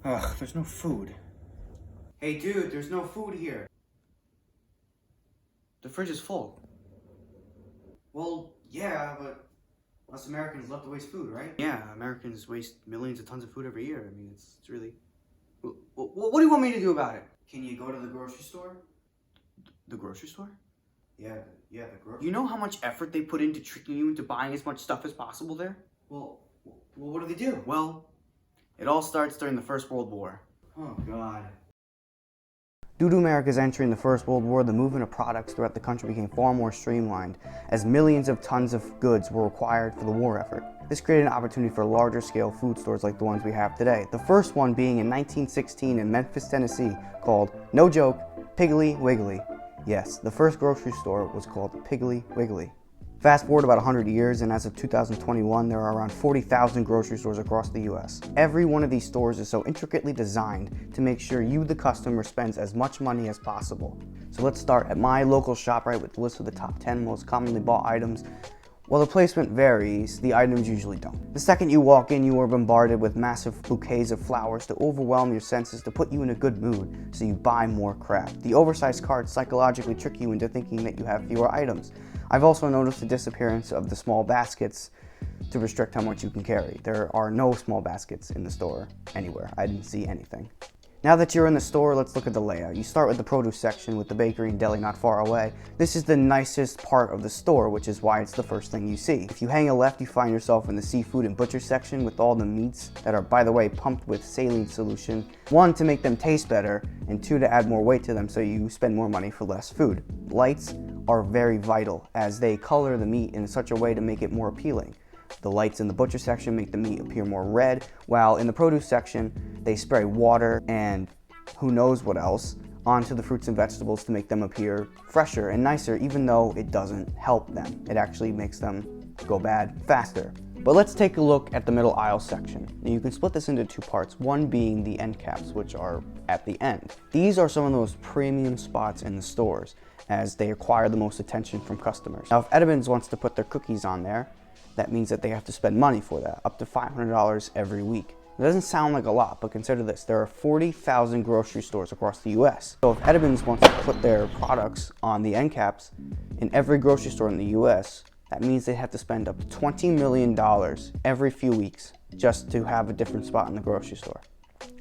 Ugh, there's no food. Hey dude, there's no food here. The fridge is full. Well, yeah, but us Americans love to waste food, right? Yeah, Americans waste millions of tons of food every year. I mean, it's really... What do you want me to do about it? Can you go to the grocery store? The grocery store? Yeah, the grocery. You know how much effort they put into tricking you into buying as much stuff as possible there? Well, what do they do? Well, it all starts during the First World War. Oh, God. Due to America's entry in the First World War, the movement of products throughout the country became far more streamlined, as millions of tons of goods were required for the war effort. This created an opportunity for larger scale food stores like the ones we have today. The first one being in 1916 in Memphis, Tennessee, called, no joke, Piggly Wiggly. Yes, the first grocery store was called Piggly Wiggly. Fast forward about 100 years, and as of 2021, there are around 40,000 grocery stores across the US. Every one of these stores is so intricately designed to make sure you, the customer, spends as much money as possible. So let's start at my local ShopRite with the list of the top 10 most commonly bought items. While the placement varies, the items usually don't. The second you walk in, you are bombarded with massive bouquets of flowers to overwhelm your senses to put you in a good mood, so you buy more crap. The oversized carts psychologically trick you into thinking that you have fewer items. I've also noticed the disappearance of the small baskets to restrict how much you can carry. There are no small baskets in the store anywhere. I didn't see anything. Now that you're in the store, let's look at the layout. You start with the produce section with the bakery and deli not far away. This is the nicest part of the store, which is why it's the first thing you see. If you hang a left, you find yourself in the seafood and butcher section with all the meats that are, by the way, pumped with saline solution. 1, to make them taste better, and 2, to add more weight to them so you spend more money for less food. Lights are very vital as they color the meat in such a way to make it more appealing. The lights in the butcher section make the meat appear more red, while in the produce section, they spray water and who knows what else onto the fruits and vegetables to make them appear fresher and nicer, even though it doesn't help them. It actually makes them go bad faster. But let's take a look at the middle aisle section. Now you can split this into 2 parts, one being the end caps, which are at the end. These are some of those premium spots in the stores, as they acquire the most attention from customers. Now if Edmonds wants to put their cookies on there, that means that they have to spend money for that, up to $500 every week. It doesn't sound like a lot, but consider this. There are 40,000 grocery stores across the US. So if Edmonds wants to put their products on the end caps in every grocery store in the US, that means they have to spend up to $20 million every few weeks just to have a different spot in the grocery store.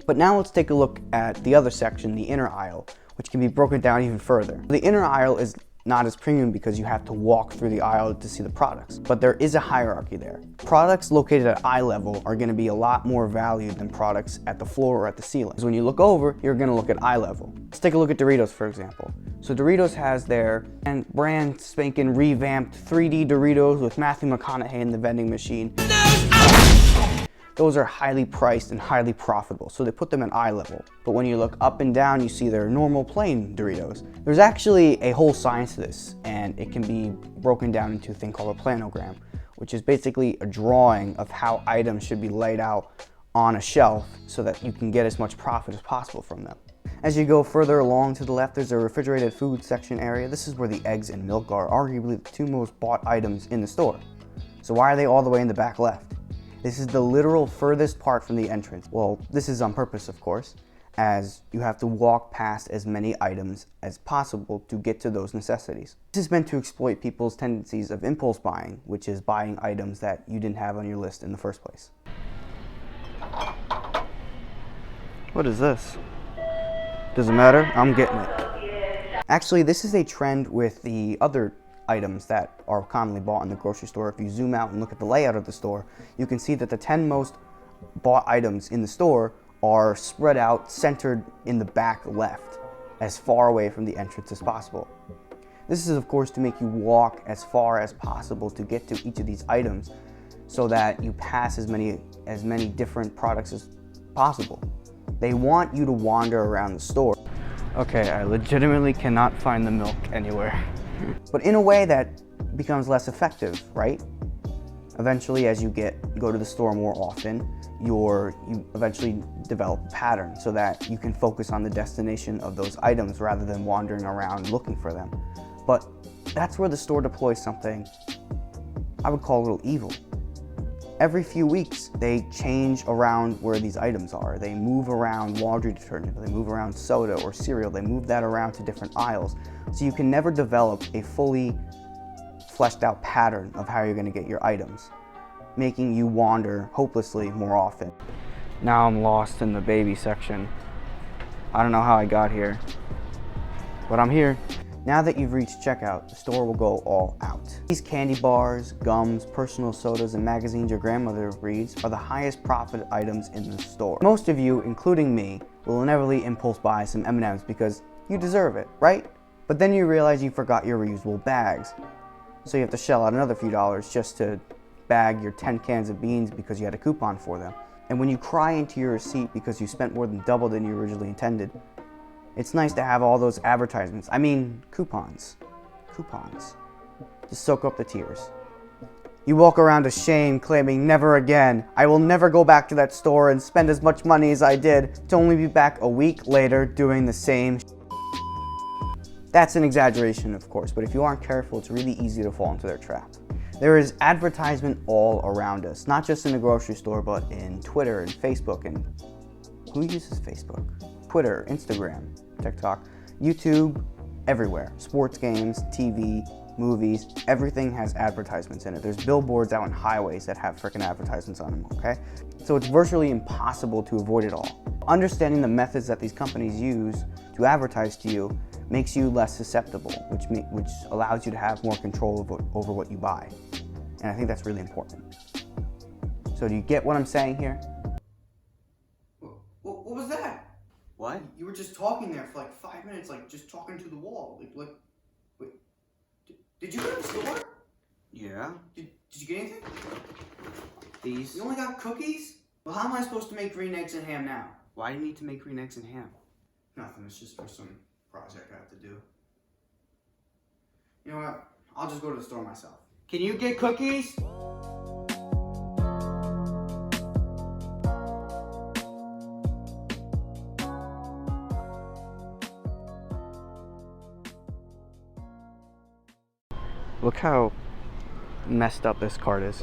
But now let's take a look at the other section, the inner aisle, which can be broken down even further. The inner aisle is not as premium because you have to walk through the aisle to see the products, but there is a hierarchy there. Products located at eye level are going to be a lot more valued than products at the floor or at the ceiling. Because when you look over, you're going to look at eye level. Let's take a look at Doritos, for example. So Doritos has their brand spanking revamped 3D Doritos with Matthew McConaughey in the vending machine. Those are highly priced and highly profitable, so they put them at eye level. But when you look up and down, you see their normal plain Doritos. There's actually a whole science to this, and it can be broken down into a thing called a planogram, which is basically a drawing of how items should be laid out on a shelf so that you can get as much profit as possible from them. As you go further along to the left, there's a refrigerated food section area. This is where the eggs and milk are arguably the 2 most bought items in the store. So why are they all the way in the back left? This is the literal furthest part from the entrance. Well, this is on purpose, of course, as you have to walk past as many items as possible to get to those necessities. This is meant to exploit people's tendencies of impulse buying, which is buying items that you didn't have on your list in the first place. What is this? Doesn't matter, I'm getting it. Actually, this is a trend with the other items that are commonly bought in the grocery store. If you zoom out and look at the layout of the store, you can see that the 10 most bought items in the store are spread out, centered in the back left, as far away from the entrance as possible. This is, of course, to make you walk as far as possible to get to each of these items so that you pass as many different products as possible. They want you to wander around the store. Okay, I legitimately cannot find the milk anywhere. But in a way that becomes less effective, right? Eventually, as you go to the store more often, you eventually develop a pattern so that you can focus on the destination of those items rather than wandering around looking for them. But that's where the store deploys something I would call a little evil. every few weeks, they change around where these items are. They move around laundry detergent, they move around soda or cereal, they move that around to different aisles. So you can never develop a fully fleshed out pattern of how you're gonna get your items, making you wander hopelessly more often. Now I'm lost in the baby section. I don't know how I got here, but I'm here. Now that you've reached checkout, the store will go all out. These candy bars, gums, personal sodas, and magazines your grandmother reads are the highest profit items in the store. Most of you, including me, will inevitably impulse buy some M&Ms because you deserve it, right? But then you realize you forgot your reusable bags. So you have to shell out another few dollars just to bag your 10 cans of beans because you had a coupon for them. And when you cry into your receipt because you spent more than double than you originally intended, it's nice to have all those advertisements. I mean, coupons. Coupons. To soak up the tears. You walk around ashamed, claiming, never again. I will never go back to that store and spend as much money as I did, to only be back a week later doing the same. That's an exaggeration, of course, but if you aren't careful, it's really easy to fall into their trap. There is advertisement all around us, not just in the grocery store, but in Twitter and Facebook. And who uses Facebook? Twitter, Instagram, TikTok, YouTube, everywhere. Sports games, TV, movies, everything has advertisements in it. There's billboards out on highways that have frickin' advertisements on them, okay? So it's virtually impossible to avoid it all. Understanding the methods that these companies use to advertise to you makes you less susceptible, which allows you to have more control over what you buy. And I think that's really important. So do you get what I'm saying here? What was that? What? You were just talking there for like 5 minutes, like just talking to the wall. Wait, did you go to the store? Yeah. Did you get anything? These. You only got cookies? Well, how am I supposed to make green eggs and ham now? Why do you need to make green eggs and ham? Nothing, it's just for some project I have to do. You know what? I'll just go to the store myself. Can you get cookies? Look how messed up this cart is.